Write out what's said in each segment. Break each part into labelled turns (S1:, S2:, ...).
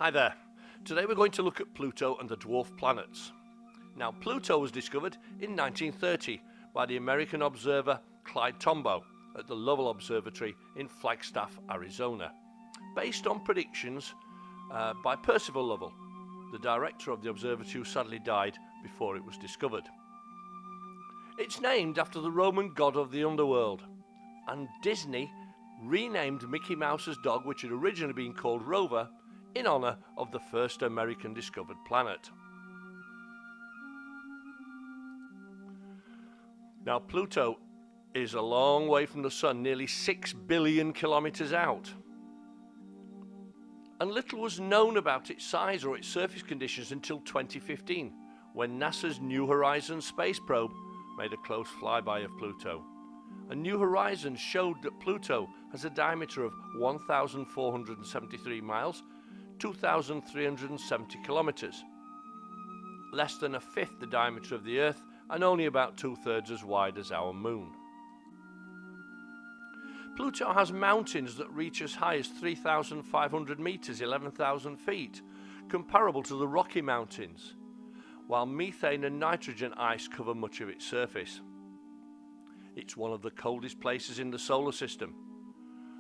S1: Hi there. Today we're going to look at Pluto and the dwarf planets. Now, Pluto was discovered in 1930 by the American observer Clyde Tombaugh at the Lovell Observatory in Flagstaff, Arizona, based on predictions by Percival Lovell, the director of the observatory who sadly died before it was discovered. It's named after the Roman god of the underworld, and Disney renamed Mickey Mouse's dog, which had originally been called Rover, in honor of the first American discovered planet. Now, Pluto is a long way from the Sun, nearly 6 billion kilometers out. And little was known about its size or its surface conditions until 2015, when NASA's New Horizons space probe made a close flyby of Pluto. And New Horizons showed that Pluto has a diameter of 1,473 miles, 2,370 kilometers, less than a fifth the diameter of the Earth and only about 2/3 as wide as our Moon. Pluto has mountains that reach as high as 3,500 meters, 11,000 feet, comparable to the Rocky Mountains, while methane and nitrogen ice cover much of its surface. It's one of the coldest places in the solar system,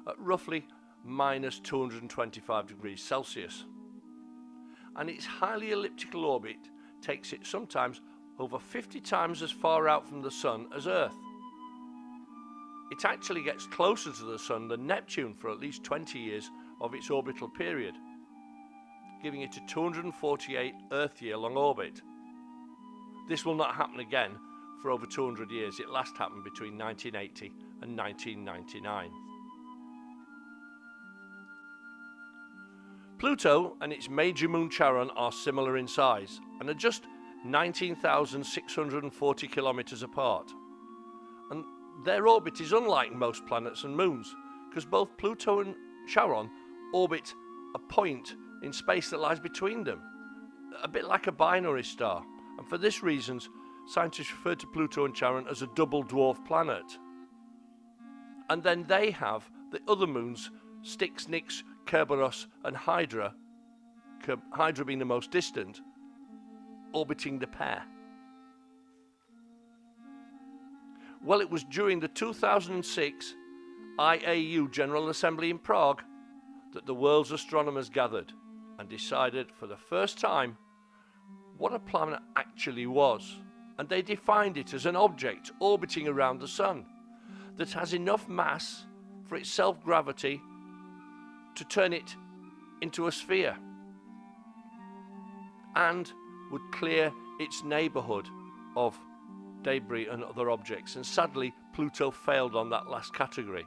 S1: at roughly minus 225 degrees Celsius. And its highly elliptical orbit takes it sometimes over 50 times as far out from the Sun as Earth. It actually gets closer to the Sun than Neptune for at least 20 years of its orbital period, giving it a 248 Earth-year long orbit. This will not happen again for over 200 years. It last happened between 1980 and 1999. Pluto and its major moon Charon are similar in size and are just 19,640 kilometers apart. And their orbit is unlike most planets and moons, because both Pluto and Charon orbit a point in space that lies between them, a bit like a binary star. And for this reason, scientists refer to Pluto and Charon as a double dwarf planet. And then they have the other moons, Styx, Nix, Kerberos and Hydra, Hydra being the most distant, orbiting the pair. Well, it was during the 2006 IAU General Assembly in Prague that the world's astronomers gathered and decided for the first time what a planet actually was. And they defined it as an object orbiting around the Sun that has enough mass for its self-gravity to turn it into a sphere and would clear its neighborhood of debris and other objects. And sadly, Pluto failed on that last category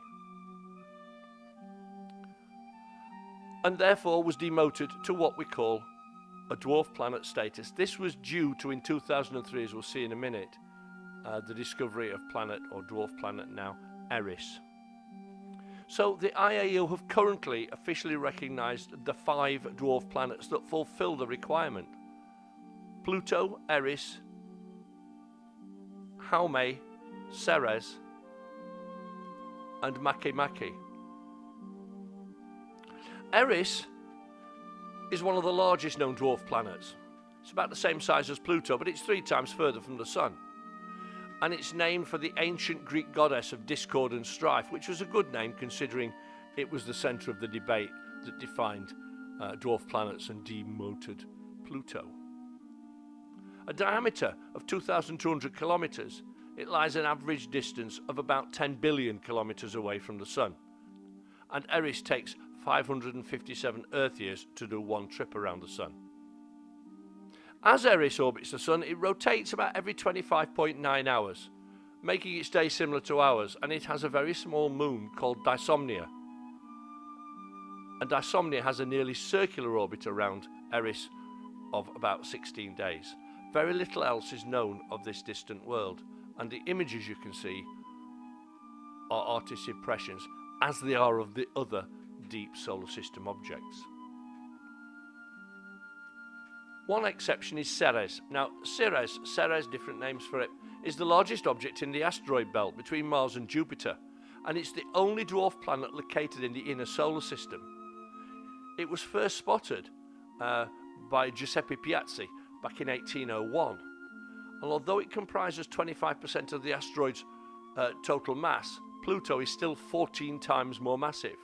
S1: and therefore was demoted to what we call a dwarf planet status. This was due to, in 2003, as we'll see in a minute, the discovery of planet or dwarf planet now Eris. So the IAU have currently officially recognized the 5 dwarf planets that fulfill the requirement: Pluto, Eris, Haumea, Ceres and MakeMake. Eris is one of the largest known dwarf planets. It's about the same size as Pluto, but it's 3 times further from the Sun. And it's named for the ancient Greek goddess of discord and strife, which was a good name considering it was the center of the debate that defined dwarf planets and demoted Pluto. A diameter of 2,200 kilometers, it lies an average distance of about 10 billion kilometers away from the Sun. And Eris takes 557 Earth years to do one trip around the Sun. As Eris orbits the Sun, it rotates about every 25.9 hours, making its day similar to ours, and it has a very small moon called Dysomnia. And Dysomnia has a nearly circular orbit around Eris of about 16 days. Very little else is known of this distant world, and the images you can see are artist's impressions, as they are of the other deep solar system objects. One exception is Ceres. Now, Ceres, different names for it, is the largest object in the asteroid belt between Mars and Jupiter, and it's the only dwarf planet located in the inner solar system. It was first spotted by Giuseppe Piazzi back in 1801. And although it comprises 25% of the asteroid's total mass, Pluto is still 14 times more massive.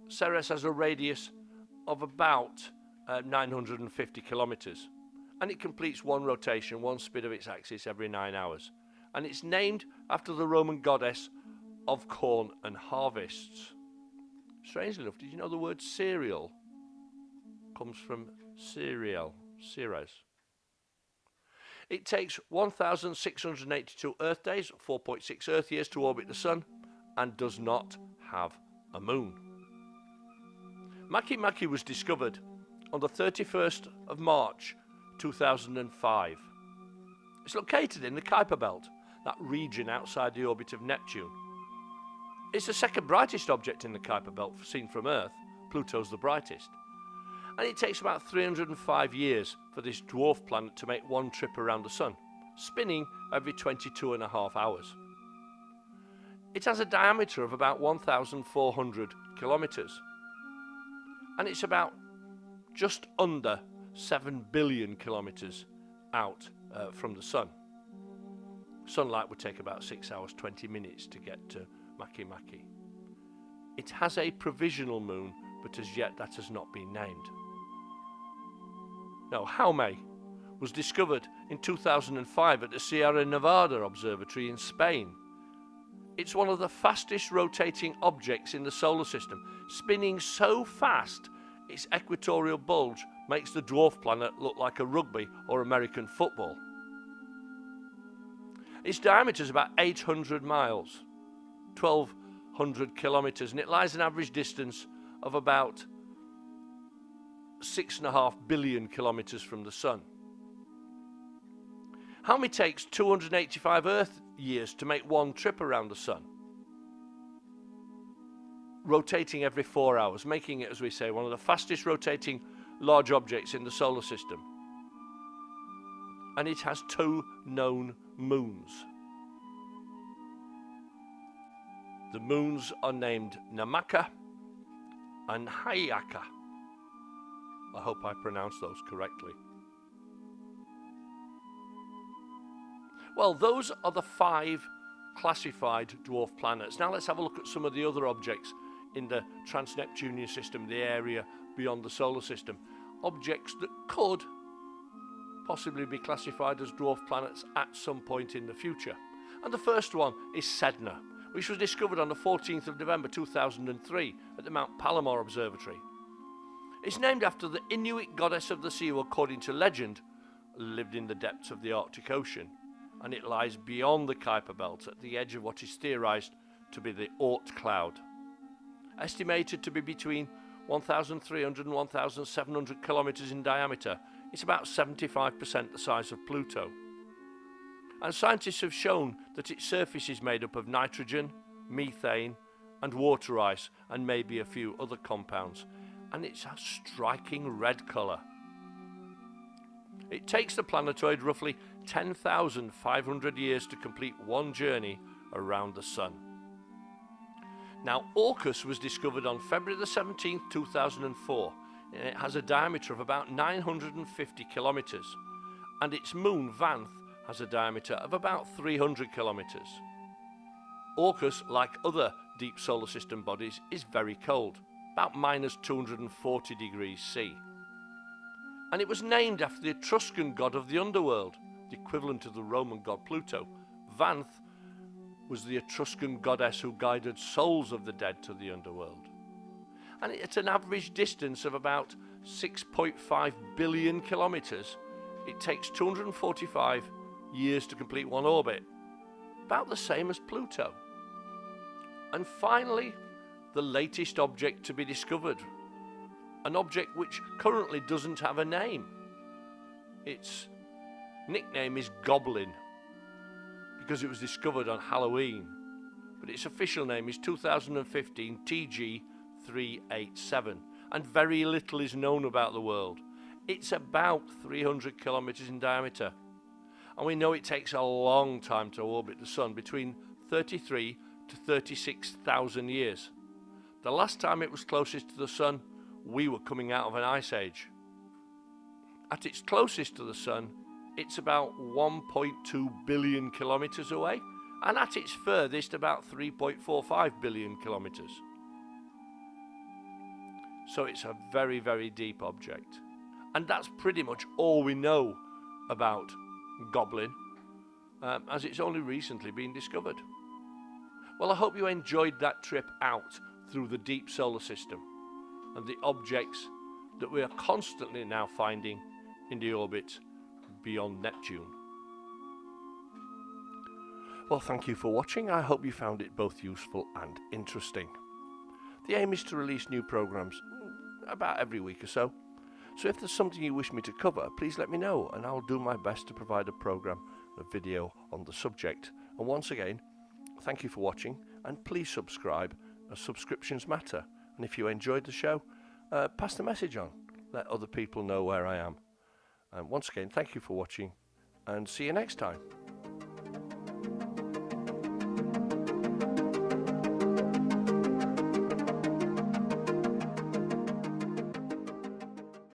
S1: Ceres has a radius of about 950 kilometers, and it completes one rotation, one spin of its axis every 9 hours. And it's named after the Roman goddess of corn and harvests. Strangely enough, did you know the word cereal comes from cereal, Ceres? It takes 1,682 Earth days, 4.6 Earth years to orbit the Sun, and does not have a moon. MakeMake was discovered on the 31st of March 2005. It's located in the Kuiper Belt, that region outside the orbit of Neptune. It's the second brightest object in the Kuiper Belt seen from Earth. Pluto's the brightest. And it takes about 305 years for this dwarf planet to make one trip around the Sun, spinning every 22.5 hours. It has a diameter of about 1,400 kilometers, and it's about just under 7 billion kilometers out from the Sun. Sunlight would take about 6 hours 20 minutes to get to MakeMake. It has a provisional moon, but as yet that has not been named. Now, Haumea was discovered in 2005 at the Sierra Nevada Observatory in Spain. It's one of the fastest rotating objects in the solar system, spinning so fast its equatorial bulge makes the dwarf planet look like a rugby or American football. Its diameter is about 800 miles, 1,200 kilometers, and it lies an average distance of about 6.5 billion kilometers from the Sun. Haumea takes 285 Earth years to make one trip around the Sun, rotating every 4 hours, making it, as we say, one of the fastest rotating large objects in the solar system. And it has 2 known moons. The moons are named Namaka and Hayaka. I hope I pronounced those correctly. Well, those are the 5 classified dwarf planets. Now let's have a look at some of the other objects in the trans-Neptunian system, the area beyond the solar system. Objects that could possibly be classified as dwarf planets at some point in the future. And the first one is Sedna, which was discovered on the 14th of November 2003 at the Mount Palomar Observatory. It's named after the Inuit goddess of the sea who, according to legend, lived in the depths of the Arctic Ocean, and it lies beyond the Kuiper Belt at the edge of what is theorized to be the Oort cloud. Estimated to be between 1,300 and 1,700 kilometers in diameter, it's about 75% the size of Pluto. And scientists have shown that its surface is made up of nitrogen, methane, and water ice, and maybe a few other compounds. And it's a striking red colour. It takes the planetoid roughly 10,500 years to complete one journey around the Sun. Now, Orcus was discovered on February the 17th, 2004, and it has a diameter of about 950 kilometres, and its moon, Vanth, has a diameter of about 300 kilometres. Orcus, like other deep solar system bodies, is very cold, about minus 240 degrees C. And it was named after the Etruscan god of the underworld, the equivalent of the Roman god Pluto. Vanth was the Etruscan goddess who guided souls of the dead to the underworld. And at an average distance of about 6.5 billion kilometres, it takes 245 years to complete one orbit, about the same as Pluto. And finally, the latest object to be discovered, an object which currently doesn't have a name. Its nickname is Goblin, because it was discovered on Halloween, but its official name is 2015 TG387, and very little is known about the world. It's about 300 kilometers in diameter, and we know it takes a long time to orbit the Sun, between 33 to 36,000 years. The last time it was closest to the Sun, we were coming out of an ice age. At its closest to the Sun, it's about 1.2 billion kilometres away, and at its furthest about 3.45 billion kilometres. So it's a very, very deep object. And that's pretty much all we know about Goblin, as it's only recently been discovered. Well, I hope you enjoyed that trip out through the deep solar system and the objects that we are constantly now finding in the orbit beyond Neptune. Well, thank you for watching. I hope you found it both useful and interesting. The aim is to release new programs about every week or so. So if there's something you wish me to cover, please let me know and I'll do my best to provide a program, a video on the subject. And once again, thank you for watching, and please subscribe, as subscriptions matter. And if you enjoyed the show, pass the message on. Let other people know where I am. And once again, thank you for watching, and see you next time.